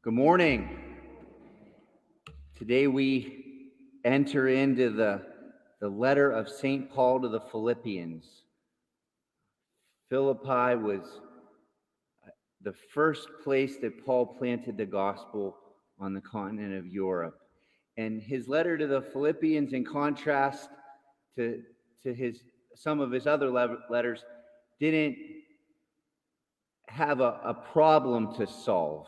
Good morning. Today we enter into the letter of St. Paul to the Philippians. Philippi was the first place that Paul planted the gospel on the continent of Europe. And his letter to the Philippians, in contrast to some of his other letters, didn't have a problem to solve.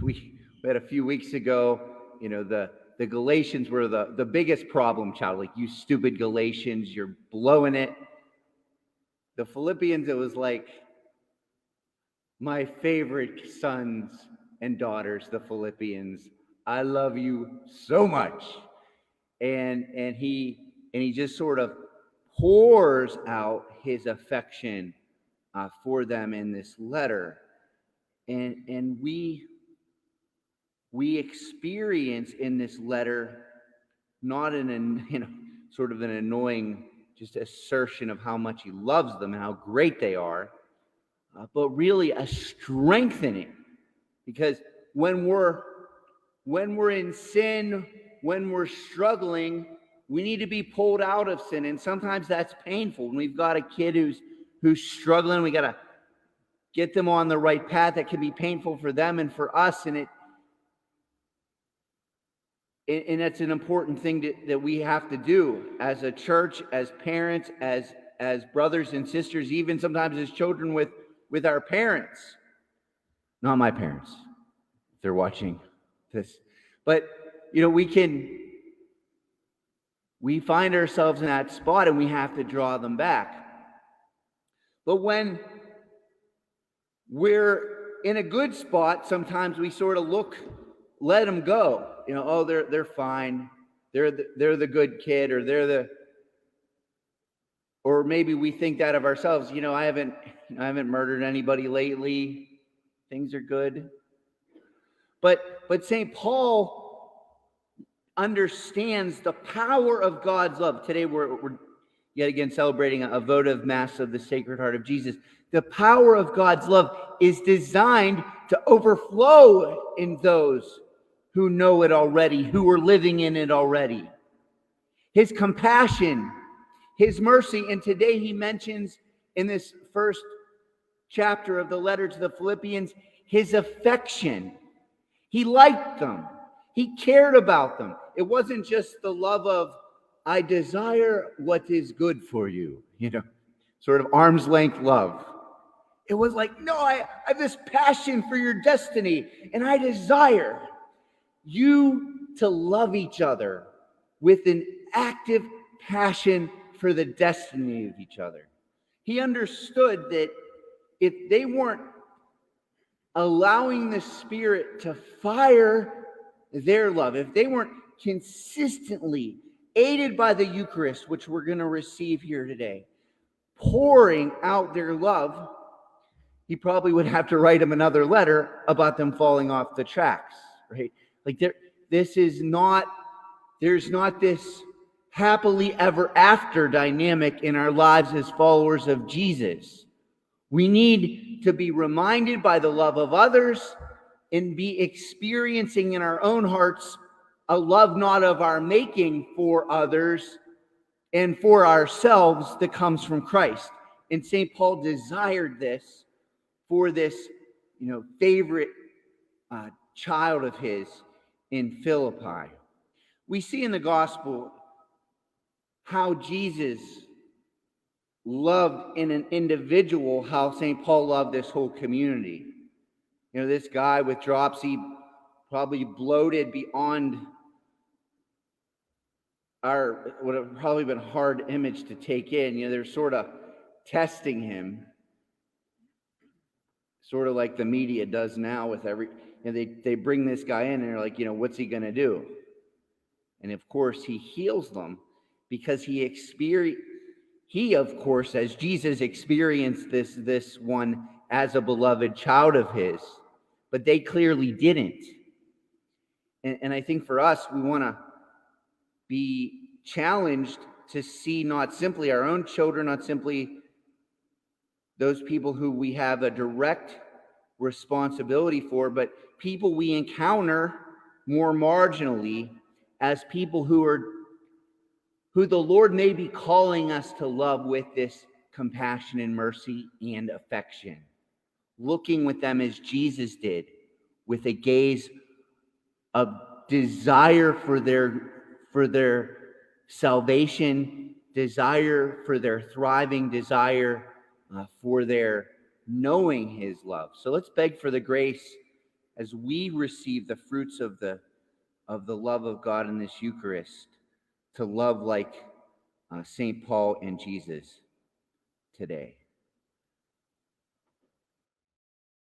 We had a few weeks ago, the Galatians were the biggest problem child. Like, you stupid Galatians, you're blowing it. The Philippians, it was like my favorite sons and daughters, the Philippians. I love you so much. And he just sort of pours out his affection for them in this letter. And we experience in this letter not sort of an annoying just assertion of how much he loves them and how great they are, but really a strengthening. Because when we're in sin, when we're struggling, we need to be pulled out of sin, and sometimes that's painful. When we've got a kid who's struggling, we got to get them on the right path. That can be painful for them and for us, and that's an important thing that we have to do as a church, as parents, as brothers and sisters, even sometimes as children with our parents. Not my parents, if they're watching this. But, we find ourselves in that spot and we have to draw them back. But when we're in a good spot, sometimes we sort of let them go. They're fine. They're the good kid, or maybe we think that of ourselves. I haven't murdered anybody lately. Things are good. But St. Paul understands the power of God's love. Today we're yet again celebrating a votive Mass of the Sacred Heart of Jesus. The power of God's love is designed to overflow in those who know it already, who are living in it already. His compassion, his mercy, and today he mentions in this first chapter of the letter to the Philippians, his affection. He liked them. He cared about them. It wasn't just the love of, I desire what is good for you, sort of arm's length love. It was like, no, I have this passion for your destiny, and I desire you to love each other with an active passion for the destiny of each other. He understood that if they weren't allowing the Spirit to fire their love, if they weren't consistently aided by the Eucharist, which we're going to receive here today, pouring out their love, he probably would have to write them another letter about them falling off the tracks, right? Like there's not this happily ever after dynamic in our lives as followers of Jesus. We need to be reminded by the love of others and be experiencing in our own hearts a love not of our making for others and for ourselves that comes from Christ. And St. Paul desired this for this, favorite child of his in Philippi. We see in the gospel how Jesus loved in an individual, how St. Paul loved this whole community. This guy with dropsy, probably bloated beyond would have probably been a hard image to take in. They're sort of testing him, sort of like the media does now with they bring this guy in and they're like, what's he going to do? And of course, he heals them because he, of course, as Jesus experienced this one as a beloved child of his, but they clearly didn't. And I think for us, we want to be challenged to see not simply our own children, not simply those people who we have a direct responsibility for, but people we encounter more marginally as people who the Lord may be calling us to love with this compassion and mercy and affection. Looking with them as Jesus did, with a gaze of desire for their salvation, desire for their thriving, desire for their knowing his love. So let's beg for the grace as we receive the fruits of the love of God in this Eucharist, to love like St. Paul and Jesus today.